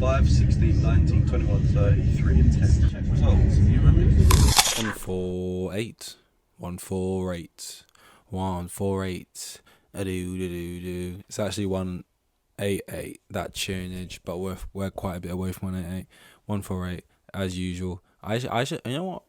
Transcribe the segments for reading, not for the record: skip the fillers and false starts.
5, 16, 19, 21, 33, and 10. Check results. Can you remember? 148. 148. 148. A-do-do-do-do. It's actually 188, that tunage, but we're quite a bit away from 188. 148, as usual. I should, you know what?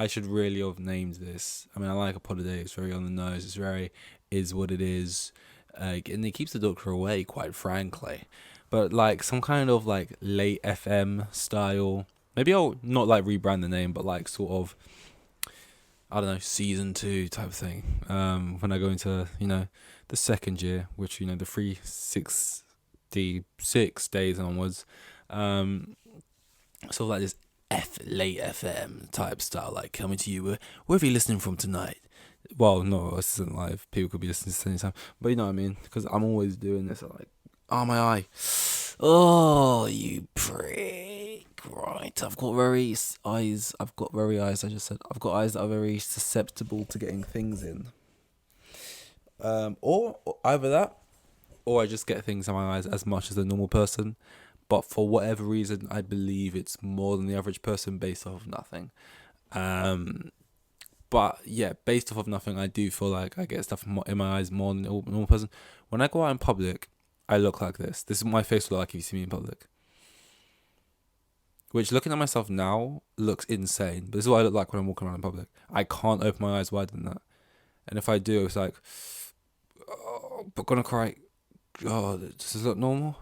I should really have named this. I mean, I like a pod a day. It's very on the nose. It's very is what it is. And it keeps the doctor away, quite frankly. But like some kind of like late FM style. Maybe I'll not like rebrand the name, but like sort of, I don't know, season 2 type of thing. When I go into, the second year, which, the 366 days onwards. Sort of like this late FM type style, like coming to you wherever you're listening from tonight. Well, no, this isn't live. People could be listening to this anytime. But you know what I mean? Because I'm always doing this. Like, oh, my eye. Oh, you prick. Right. I've got very eyes. I just said. I've got eyes that are very susceptible to getting things in. Or either that, or I just get things in my eyes as much as a normal person. But for whatever reason, I believe it's more than the average person based off of nothing. But yeah, based off of nothing, I do feel like I get stuff in my eyes more than a normal person. When I go out in public, I look like this. This is my face will look like if you see me in public. Which, looking at myself now, looks insane. But this is what I look like when I'm walking around in public. I can't open my eyes wider than that. And if I do, it's like, oh, but gonna cry. Oh, does this look normal?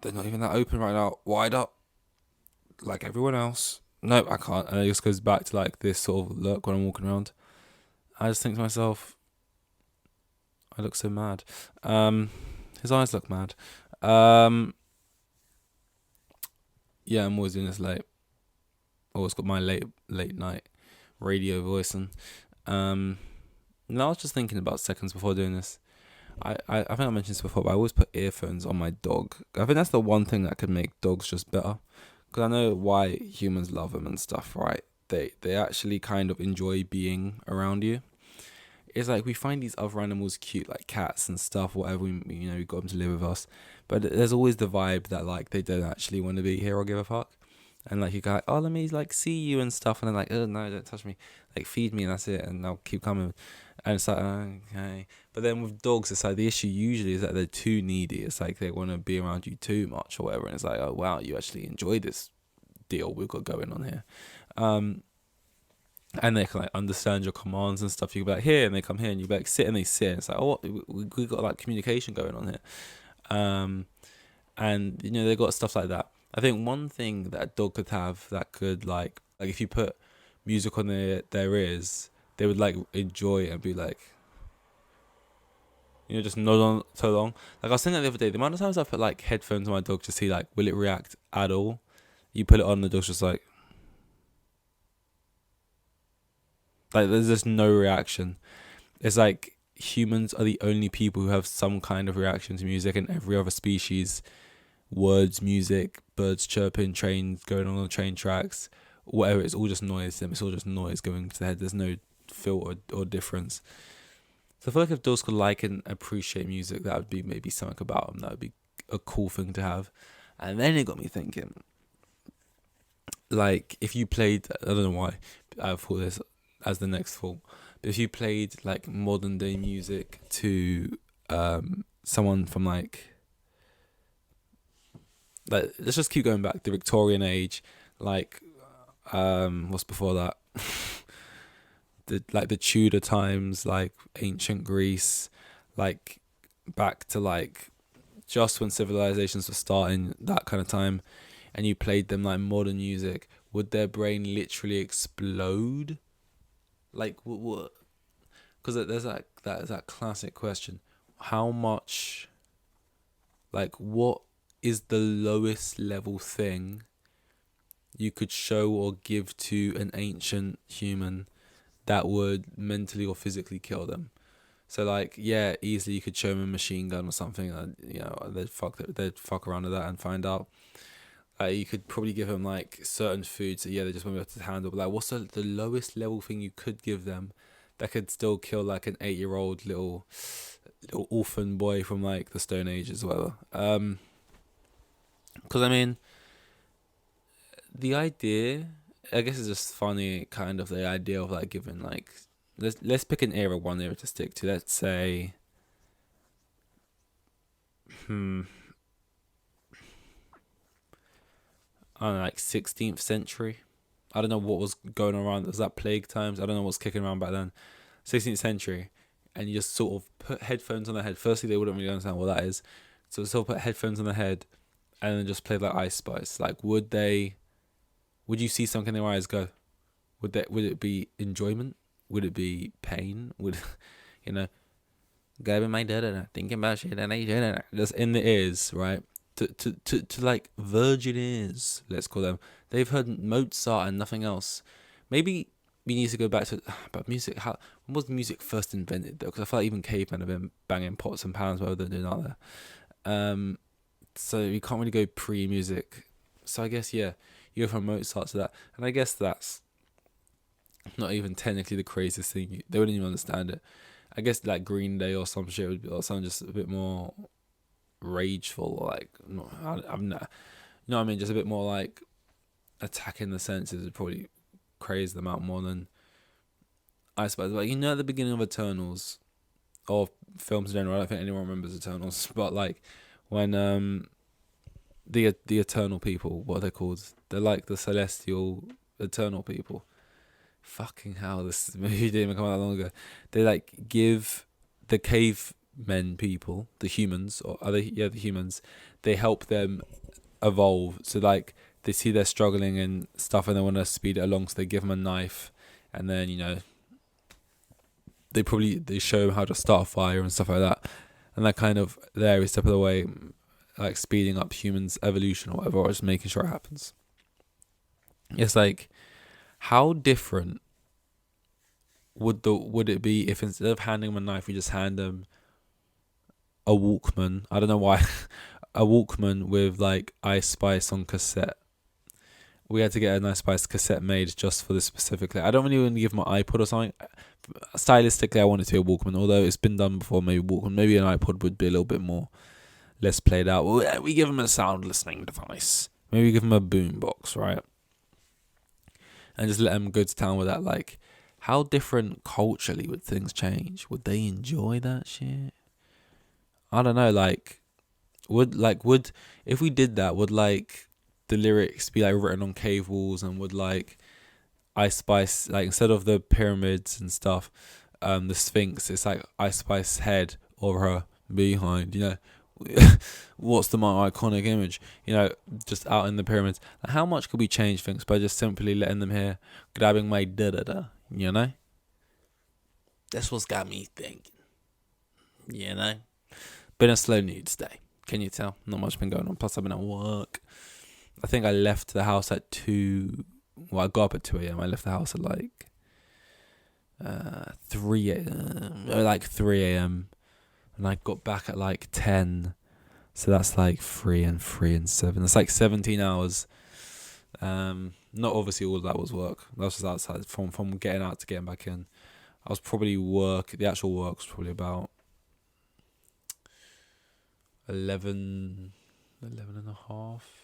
They're not even that open right now. Wide up. Like everyone else. Nope, I can't. And it just goes back to like this sort of look when I'm walking around. I just think to myself, I look so mad. His eyes look mad. Yeah, I'm always doing this late. Always got my late night radio voice. And I was just thinking about seconds before doing this. I think I mentioned this before, but I always put earphones on my dog. I think that's the one thing that could make dogs just better. Because I know why humans love them and stuff, right? They actually kind of enjoy being around you. It's like we find these other animals cute, like cats and stuff, whatever, we got them to live with us. But there's always the vibe that like they don't actually want to be here or give a fuck. And like you go, oh, let me like see you and stuff. And they're like, oh, no, don't touch me. Like feed me and that's it. And I'll keep coming. And it's like, okay. But then with dogs, it's like the issue usually is that they're too needy. It's like they want to be around you too much or whatever. And it's like, oh, wow, you actually enjoy this deal we've got going on here. And they can like understand your commands and stuff. You can be like, here, and they come here, and you be like, sit, and they sit. And it's like, oh, we got like communication going on here. And they got stuff like that. I think one thing that a dog could have that could like if you put music on their ears, they would like enjoy it and be like, just nod on so long. Like I was thinking the other day, the amount of times I put like headphones on my dog to see like, will it react at all? You put it on, the dog's just like there's just no reaction. It's like humans are the only people who have some kind of reaction to music, and every other species, words, music, birds chirping, trains going on train tracks, whatever, it's all just noise. It's all just noise going to the head. There's no feel or difference. So I feel like if dogs could like and appreciate music, that would be maybe something about them. That would be a cool thing to have. And then it got me thinking, like if you played, I don't know why I thought this as the next thought, but if you played like modern day music to someone from like let's just keep going back, the Victorian age, like what's before that? the Tudor times, like ancient Greece, like back to like just when civilizations were starting, that kind of time, and you played them like modern music, would their brain literally explode? Like what? Because there's that classic question: how much? Like, what is the lowest level thing you could show or give to an ancient human that would mentally or physically kill them? So like, yeah, easily you could show them a machine gun or something, and they'd fuck around with that and find out. You could probably give them like certain foods that they just won't be able to handle. But like, what's the lowest level thing you could give them that could still kill like an 8-year-old little orphan boy from like the Stone Ages or whatever? Because Because I mean, the idea, I guess, is just funny. Kind of the idea of like giving like, let's pick an era, one era to stick to. Let's say, I don't know, like 16th century. I don't know what was going around. Was that plague times? I don't know what's kicking around back then. 16th century, and you just sort of put headphones on their head. Firstly, they wouldn't really understand what that is, so sort of put headphones on their head, and then just play like Ice Spice. Like, would you see something in their eyes go? Would it be enjoyment? Would it be pain? Would you know? Grabbing my dad thinking about shit and I did just in the ears, right? To like virgin ears, let's call them. They've heard Mozart and nothing else. Maybe we need to go back to, but music. When was music first invented though? Because I feel like even cavemen have been banging pots and pans rather than doing other. So you can't really go pre-music. So I guess you go from Mozart to that, and I guess that's not even technically the craziest thing. They wouldn't even understand it. I guess like Green Day or some shit would be, or something just a bit more rageful, or like I'm not, you know what I mean, just a bit more like attacking the senses would probably craze them out more than I suppose. Like, at the beginning of Eternals, or films in general, I don't think anyone remembers Eternals, but like when the Eternal people, what are they called? They're like the celestial Eternal people. Fucking hell, this movie didn't even come out that long ago. They like give the cavemen people, the humans, or are they? Yeah, the humans. They help them evolve. So like they see they're struggling and stuff, and they want to speed it along. So they give them a knife, and then they show them how to start a fire and stuff like that. And that kind of there every step of the way, like speeding up humans' evolution or whatever, or just making sure it happens. It's like, how different would it be if instead of handing them a knife, we just hand them a Walkman? I don't know why. A Walkman with like Ice Spice on cassette. We had to get an Ice Spice cassette made just for this specifically. I don't really want to give them an iPod or something. Stylistically, I want it to be a Walkman, although it's been done before. Maybe Walkman, maybe an iPod would be a little bit more less played out. Well, we give them a sound listening device. Maybe we give them a boombox, right? And just let them go to town with that. Like, how different culturally would things change? Would they enjoy that shit? I don't know. Like, would if we did that, would like the lyrics be like written on cave walls, and would like Ice Spice, like instead of the pyramids and stuff, the Sphinx, it's like Ice Spice head or her behind, what's the more iconic image, just out in the pyramids. Like, how much could we change things by just simply letting them hear grabbing my da-da-da, That's what's got me thinking, Been a slow news day, can you tell? Not much been going on, plus I've been at work. I think I left the house at 2, well, I got up at 2 a.m. I left the house at like 3 a.m. And I got back at like 10. So that's like 3 and 7. It's like 17 hours. Not obviously all of that was work. That was just outside from getting out to getting back in. I was probably the actual work was probably about 11 and a half.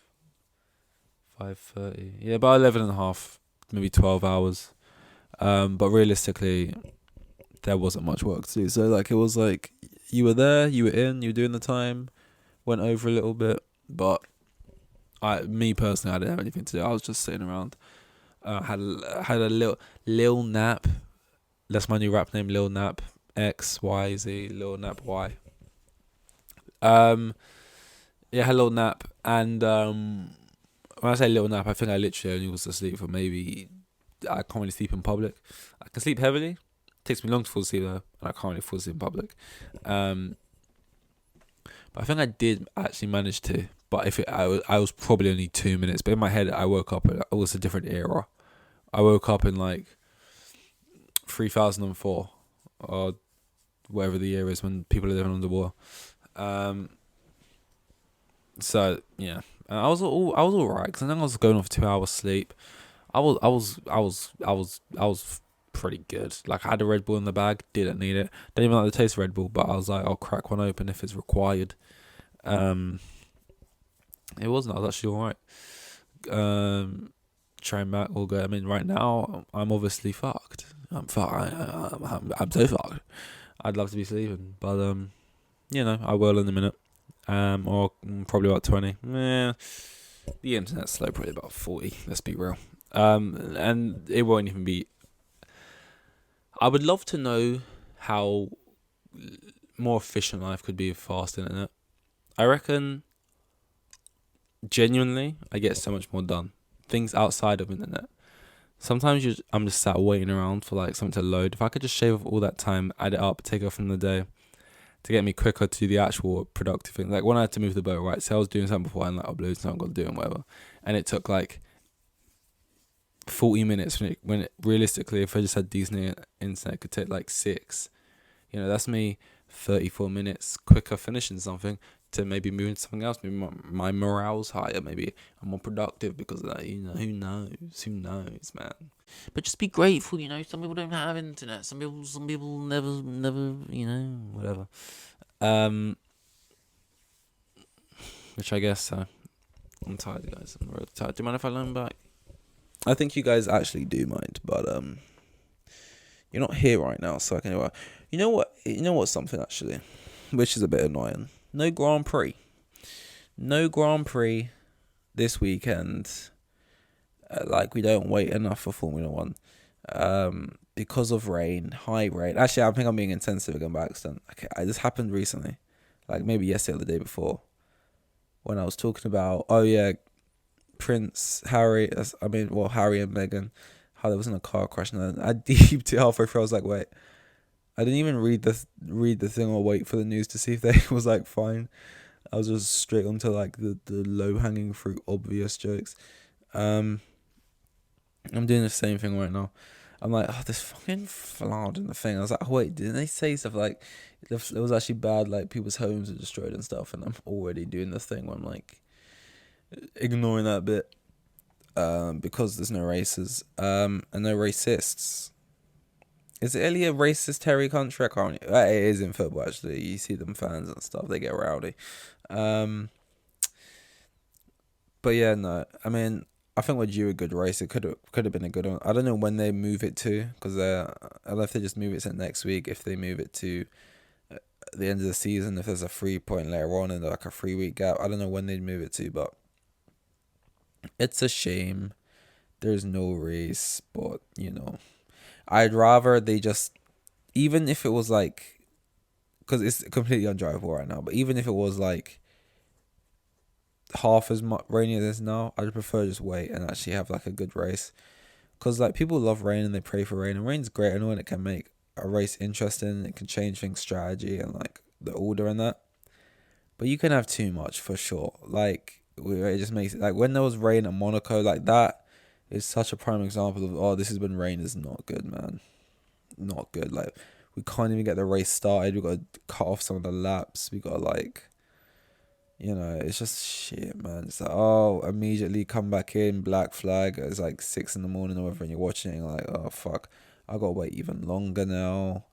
5:30. Yeah, about 11 and a half, maybe 12 hours. But realistically, there wasn't much work to do. So like, it was like, you were there, you were doing the time, went over a little bit, but me personally, I didn't have anything to do. I was just sitting around. Had a Lil Nap. That's my new rap name, Lil Nap. XYZ, Lil Nap Y. Yeah, had a little nap, and when I say little nap, I think I literally only was asleep for maybe, I can't really sleep in public. I can sleep heavily. It takes me long to fall asleep though, and I can't really fall asleep in public. But I think I did actually manage to. But I was probably only 2 minutes. But in my head, I woke up. It was a different era. I woke up in like 3004 or whatever the year is when people are living underwater. So yeah, I was alright, because I think I was going off 2 hours sleep. I was pretty good. Like, I had a Red Bull in the bag, didn't need it. Don't even like the taste of Red Bull, but I was like, I'll crack one open if it's required. It wasn't. I was actually alright. Train back, all good. I mean, right now I'm obviously fucked. I'm fucked. I'm so fucked. I'd love to be sleeping, but I will in a minute. Or probably about 20. The internet's slow, probably about 40. Let's be real. And it won't even be. I would love to know how more efficient life could be with fast internet. I reckon, genuinely, I get so much more done. Things outside of internet. Sometimes I'm just sat waiting around for like something to load. If I could just shave off all that time, add it up, take it off from the day, to get me quicker to the actual productive thing. Like when I had to move the boat, right? So I was doing something before and like uploading something, got to do and whatever, and it took like 40 minutes when it realistically, if I just had decent internet, it could take like 6. That's me 34 minutes quicker finishing something to maybe moving to something else. Maybe my morale's higher. Maybe I'm more productive because of that. Who knows, man. But just be grateful. Some people don't have internet. Some people never, whatever. Which I guess I'm tired, guys. I'm really tired. Do you mind if I lean back? I think you guys actually do mind, but you're not here right now, so I can. You know what? Something actually, which is a bit annoying. No Grand Prix. No Grand Prix this weekend. We don't wait enough for Formula One. Because of rain, high rain. Actually, I think I'm being intensive again by accident. Okay, this happened recently, like maybe yesterday or the day before, when I was talking about Prince Harry. Harry and Meghan, how there wasn't a car crash, and I deeped it halfway through. I was like, wait, I didn't even read the thing or wait for the news to see if they was like fine. I was just straight onto like the low hanging fruit obvious jokes. I'm doing the same thing right now. I'm like, this fucking flood in the thing. I was like, wait, didn't they say stuff like it was actually bad, like people's homes were destroyed and stuff? And I'm already doing the thing where I'm like ignoring that bit, because there's no races, and no racists. Is Italy a racist, hairy country? I can't. It is in football actually. You see them fans and stuff; they get rowdy. But yeah, no. I mean, I think we're due a good race. It could have been a good one. I don't know when they move it to, because I don't know if they just move it to next week. If they move it to the end of the season, if there's a 3 point later on and like a 3 week gap, I don't know when they'd move it to, but it's a shame. There's no race, but I'd rather they just, even if it was like, because it's completely undrivable right now, but even if it was like half as much rainy as it is now, I'd prefer just wait and actually have like a good race. Because like people love rain and they pray for rain, and rain's great. I know, and it can make a race interesting. It can change things, strategy and like the order and that. But you can have too much for sure. Like it just makes it, like when there was rain at Monaco, like that is such a prime example of, this has been rain is not good, man. Not good. Like we can't even get the race started. We got to cut off some of the laps. We got to like, it's just shit, man. It's like, immediately come back in, black flag. It's like 6 a.m. or whatever, and you're watching it, and you're like, oh fuck, I gotta wait even longer now.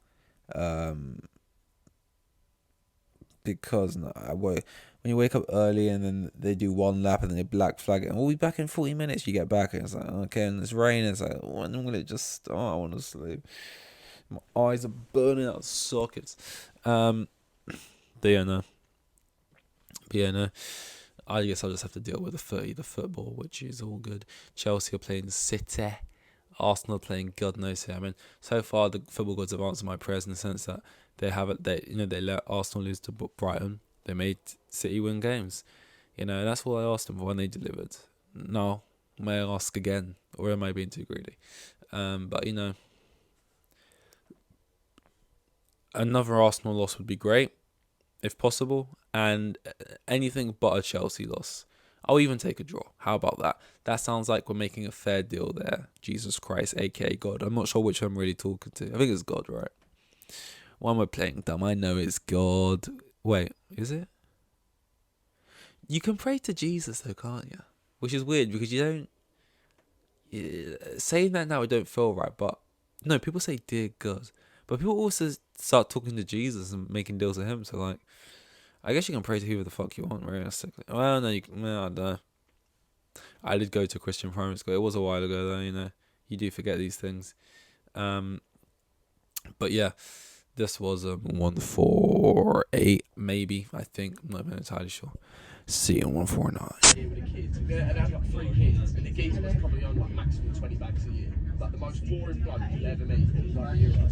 Because when you wake up early and then they do one lap and then they black flag it, and we'll be back in 40 minutes. You get back and it's like, okay, and it's raining. It's like, when will it just start? I want to sleep. My eyes are burning out sockets. But yeah, no. I guess I'll just have to deal with the football, which is all good. Chelsea are playing City. Arsenal are playing God knows who. I mean, so far the football gods have answered my prayers in the sense that they let Arsenal lose to Brighton. They made City win games. And that's all I asked them for when they delivered. Now, may I ask again, or am I being too greedy? But another Arsenal loss would be great, if possible, and anything but a Chelsea loss. I'll even take a draw. How about that? That sounds like we're making a fair deal there. Jesus Christ, aka God. I'm not sure which I'm really talking to. I think it's God, right? Why am I playing dumb? I know it's God. Wait, is it? You can pray to Jesus though, can't you? Which is weird because you don't. Saying that now, I don't feel right. But no, people say dear God, but people also start talking to Jesus and making deals with him. So like, I guess you can pray to whoever the fuck you want, realistically. Well, no, I don't know. I did go to Christian primary school. It was a while ago, though. You do forget these things. But yeah, this was 148, maybe. I think I'm not even entirely sure. See you in 149. With the kids, and they had like 3 kids, and the geezer was probably on like maximum 20 bags a year. Like the most boring bloke you'll ever meet. He was like a hero.